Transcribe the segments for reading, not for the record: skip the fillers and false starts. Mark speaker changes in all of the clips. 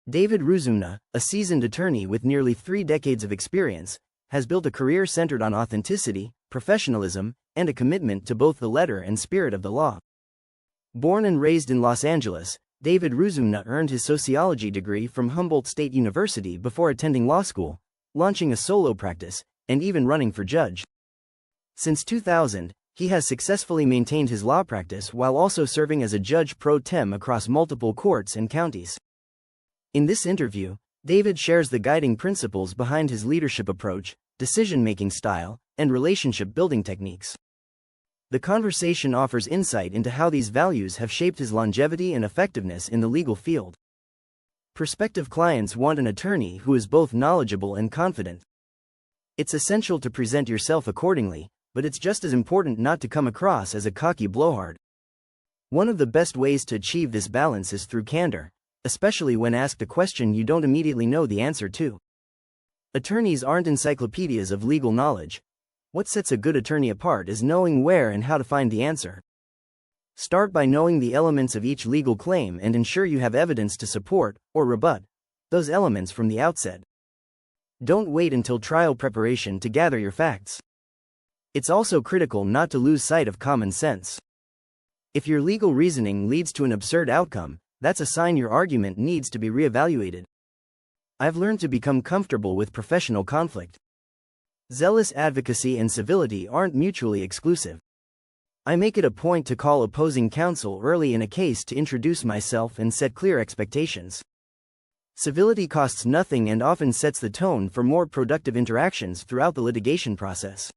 Speaker 1: David Ruzumna, a seasoned attorney with nearly 3 decades of experience, has built a career centered on authenticity, professionalism, and a commitment to both the letter and spirit of the law. Born and raised in Los Angeles, David Ruzumna earned his sociology degree from Humboldt State University before attending law school, launching a solo practice, and even running for judge. Since 2000, he has successfully maintained his law practice while also serving as a judge pro tem across multiple courts and counties. In this interview, David shares the guiding principles behind his leadership approach, decision-making style, and relationship-building techniques. The conversation offers insight into how these values have shaped his longevity and effectiveness in the legal field. Prospective clients want an attorney who is both knowledgeable and confident. It's essential to present yourself accordingly, but it's just as important not to come across as a cocky blowhard. One of the best ways to achieve this balance is through candor, especially when asked a question you don't immediately know the answer to. Attorneys aren't encyclopedias of legal knowledge. What sets a good attorney apart is knowing where and how to find the answer. Start by knowing the elements of each legal claim and ensure you have evidence to support, or rebut, those elements from the outset. Don't wait until trial preparation to gather your facts. It's also critical not to lose sight of common sense. If your legal reasoning leads to an absurd outcome, that's a sign your argument needs to be reevaluated. I've learned to become comfortable with professional conflict. Zealous advocacy and civility aren't mutually exclusive. I make it a point to call opposing counsel early in a case to introduce myself and set clear expectations. Civility costs nothing and often sets the tone for more productive interactions throughout the litigation process.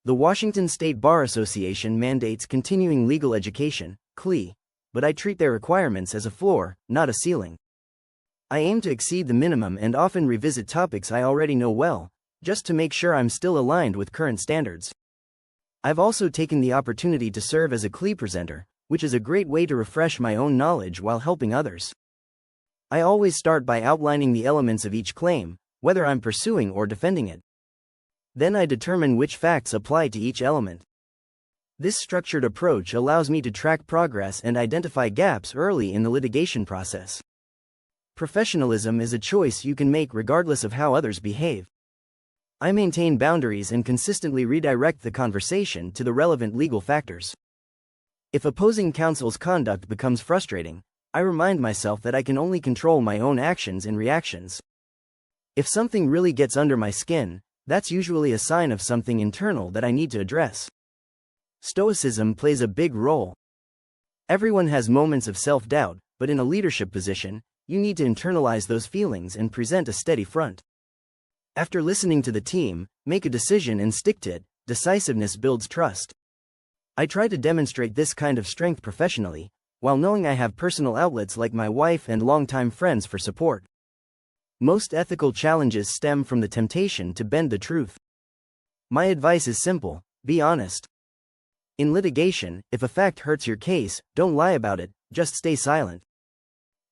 Speaker 1: The Washington State Bar Association mandates continuing legal education, CLE, but I treat their requirements as a floor, not a ceiling. I aim to exceed the minimum and often revisit topics I already know well, just to make sure I'm still aligned with current standards. I've also taken the opportunity to serve as a CLE presenter, which is a great way to refresh my own knowledge while helping others. I always start by outlining the elements of each claim, whether I'm pursuing or defending it. Then I determine which facts apply to each element. This structured approach allows me to track progress and identify gaps early in the litigation process. Professionalism is a choice you can make regardless of how others behave. I maintain boundaries and consistently redirect the conversation to the relevant legal factors. If opposing counsel's conduct becomes frustrating, I remind myself that I can only control my own actions and reactions. If something really gets under my skin, that's usually a sign of something internal that I need to address. Stoicism plays a big role. Everyone has moments of self-doubt, but in a leadership position, you need to internalize those feelings and present a steady front. After listening to the team, make a decision and stick to it. Decisiveness builds trust. I try to demonstrate this kind of strength professionally, while knowing I have personal outlets like my wife and longtime friends for support. Most ethical challenges stem from the temptation to bend the truth. My advice is simple: be honest. In litigation, if a fact hurts your case, don't lie about it, just stay silent.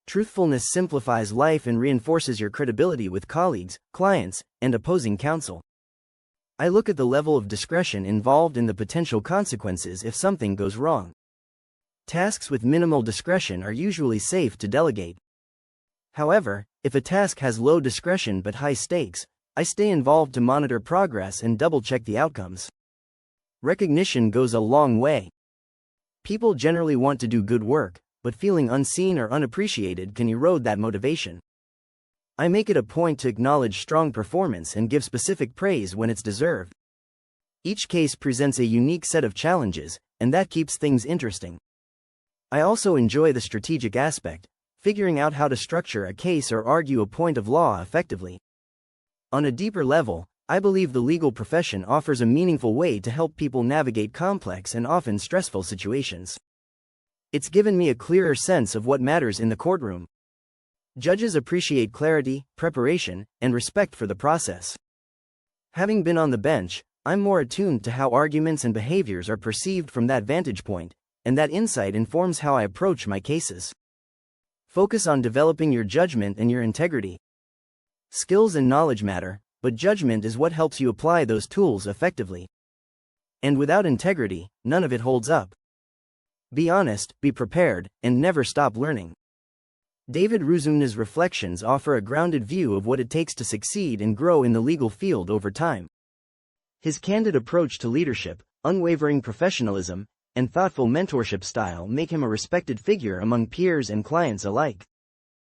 Speaker 1: Truthfulness simplifies life and reinforces your credibility with colleagues, clients, and opposing counsel. I look at the level of discretion involved in the potential consequences if something goes wrong. Tasks with minimal discretion are usually safe to delegate. However, if a task has low discretion but high stakes, I stay involved to monitor progress and double-check the outcomes. Recognition goes a long way. People generally want to do good work, but feeling unseen or unappreciated can erode that motivation. I make it a point to acknowledge strong performance and give specific praise when it's deserved. Each case presents a unique set of challenges, and that keeps things interesting. I also enjoy the strategic aspect, figuring out how to structure a case or argue a point of law effectively. On a deeper level, I believe the legal profession offers a meaningful way to help people navigate complex and often stressful situations. It's given me a clearer sense of what matters in the courtroom. Judges appreciate clarity, preparation, and respect for the process. Having been on the bench, I'm more attuned to how arguments and behaviors are perceived from that vantage point, and that insight informs how I approach my cases. Focus on developing your judgment and your integrity. Skills and knowledge matter, but judgment is what helps you apply those tools effectively. And without integrity, none of it holds up. Be honest, be prepared, and never stop learning. David Ruzumna's reflections offer a grounded view of what it takes to succeed and grow in the legal field over time. His candid approach to leadership, unwavering professionalism, and thoughtful mentorship style make him a respected figure among peers and clients alike.